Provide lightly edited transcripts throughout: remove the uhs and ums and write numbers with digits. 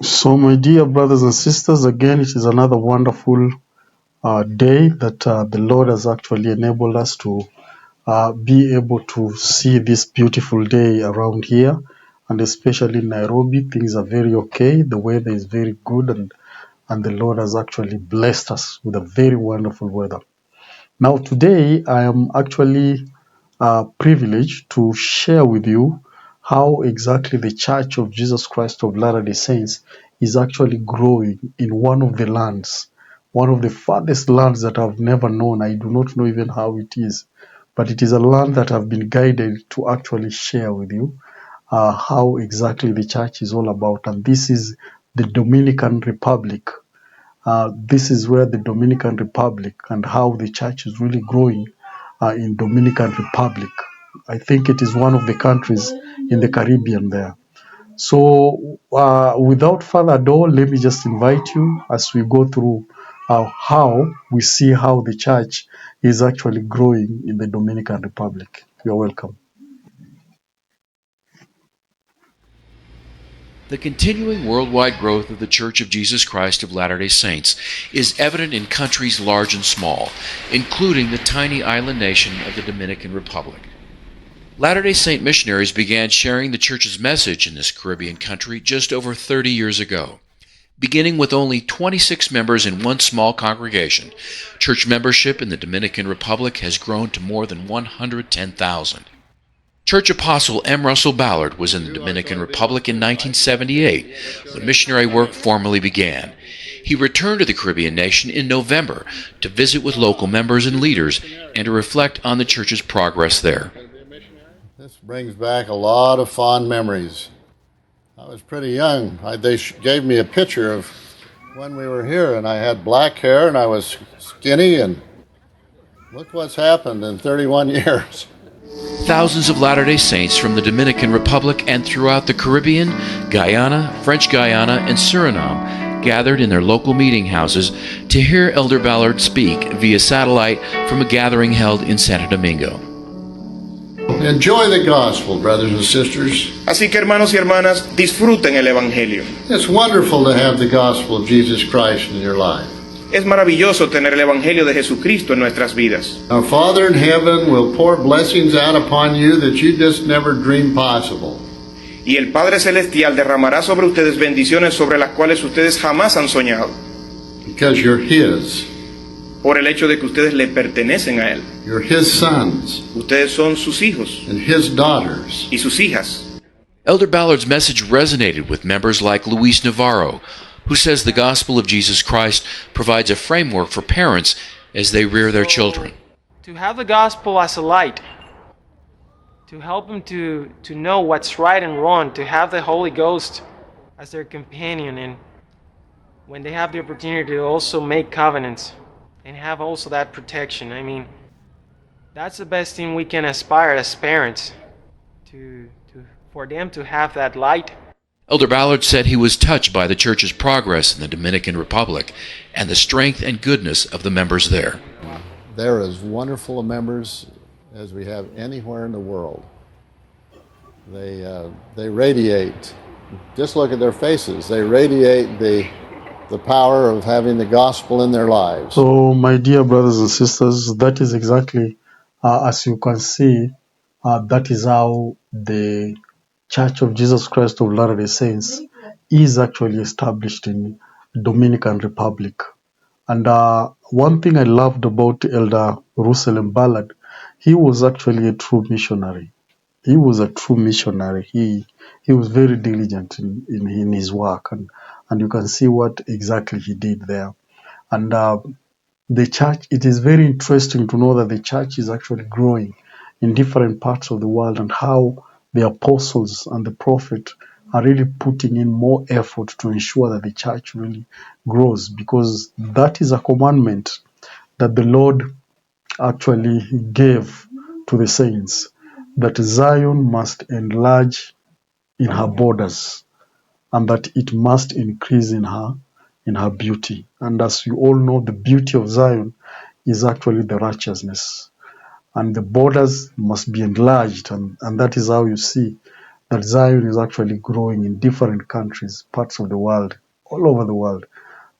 So, my dear brothers and sisters, again, it is another wonderful day that the Lord has actually enabled us to be able to see this beautiful day around here, and especially in Nairobi. Things are very okay. The weather is very good, and the Lord has actually blessed us with a very wonderful weather. Now, today, I am actually privileged to share with you how exactly the Church of Jesus Christ of Latter-day Saints is actually growing in one of the lands, one of the farthest lands that I've never known. I do not know even how it is, but it is a land that I've been guided to actually share with you how exactly the church is all about. And this is the Dominican Republic. This is where the Dominican Republic and how the church is really growing in Dominican Republic. I think it is one of the countries in the Caribbean there. So without further ado, let me just invite you as we go through how we see how the church is actually growing in the Dominican Republic. You're welcome. The continuing worldwide growth of the Church of Jesus Christ of Latter-day Saints is evident in countries large and small, including the tiny island nation of the Dominican Republic. Latter-day Saint missionaries began sharing the Church's message in this Caribbean country just over 30 years ago. Beginning with only 26 members in one small congregation, church membership in the Dominican Republic has grown to more than 110,000. Church Apostle M. Russell Ballard was in the Dominican Republic in 1978 when missionary work formally began. He returned to the Caribbean nation in November to visit with local members and leaders and to reflect on the church's progress there. This brings back a lot of fond memories. I was pretty young. They gave me a picture of when we were here, and I had black hair and I was skinny, and look what's happened in 31 years. Thousands of Latter-day Saints from the Dominican Republic and throughout the Caribbean, Guyana, French Guiana, and Suriname gathered in their local meeting houses to hear Elder Ballard speak via satellite from a gathering held in Santo Domingo. Enjoy the gospel, brothers and sisters. Así que hermanos y hermanas, disfruten el Evangelio. It's wonderful to have the gospel of Jesus Christ in your life. Es maravilloso tener el Evangelio de Jesucristo en nuestras vidas. Our Father in heaven will pour blessings out upon you that you just never dreamed possible. Y el Padre Celestial derramará sobre ustedes bendiciones sobre las cuales ustedes jamás han soñado. Because you're His. Por el hecho de que ustedes le pertenecen a Él. You're His sons. Ustedes son sus hijos. And His daughters. Y sus hijas. Elder Ballard's message resonated with members like Luis Navarro, who says the gospel of Jesus Christ provides a framework for parents as they rear their children. To have the gospel as a light, to help them to know what's right and wrong, to have the Holy Ghost as their companion, and when they have the opportunity to also make covenants and have also that protection. I mean, that's the best thing we can aspire as parents, for them to have that light. Elder Ballard said he was touched by the church's progress in the Dominican Republic and the strength and goodness of the members there. They're as wonderful a members as we have anywhere in the world. They radiate. Just look at their faces. They radiate the power of having the gospel in their lives. So, my dear brothers and sisters, that is exactly, as you can see, that is how the Church of Jesus Christ of Latter-day Saints is actually established in Dominican Republic. And one thing I loved about Elder Russell Ballard, he was actually a true missionary. He was a true missionary. He was very diligent in his work, and you can see what exactly he did there. And the church, it is very interesting to know that the church is actually growing in different parts of the world, and how the apostles and the prophet are really putting in more effort to ensure that the church really grows, because that is a commandment that the Lord actually gave to the saints, that Zion must enlarge in her borders and that it must increase in her beauty. And as you all know, the beauty of Zion is actually the righteousness. And the borders must be enlarged, and that is how you see that Zion is actually growing in different countries, parts of the world, all over the world,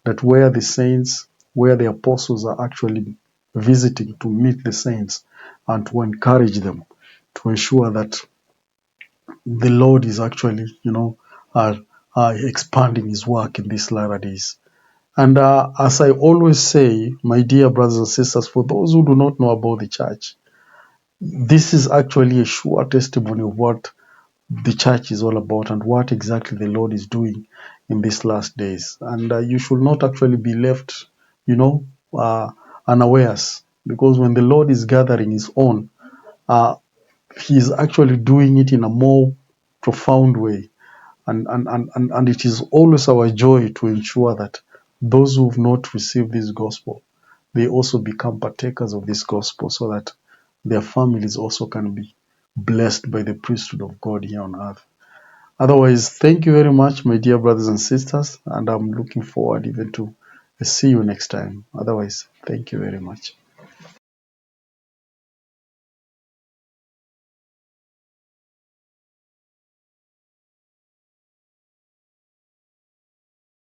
that where the saints, where the apostles are actually visiting to meet the saints and to encourage them, to ensure that the Lord is actually, expanding his work in these latter days. And as I always say, my dear brothers and sisters, for those who do not know about the church, this is actually a sure testimony of what the church is all about and what exactly the Lord is doing in these last days. And you should not actually be left, unawares, because when the Lord is gathering his own, uh, he is actually doing it in a more profound way. And it is always our joy to ensure that those who have not received this gospel, they also become partakers of this gospel so that their families also can be blessed by the priesthood of God here on earth. Otherwise, thank you very much, my dear brothers and sisters, and I'm looking forward even to see you next time. Otherwise, thank you very much.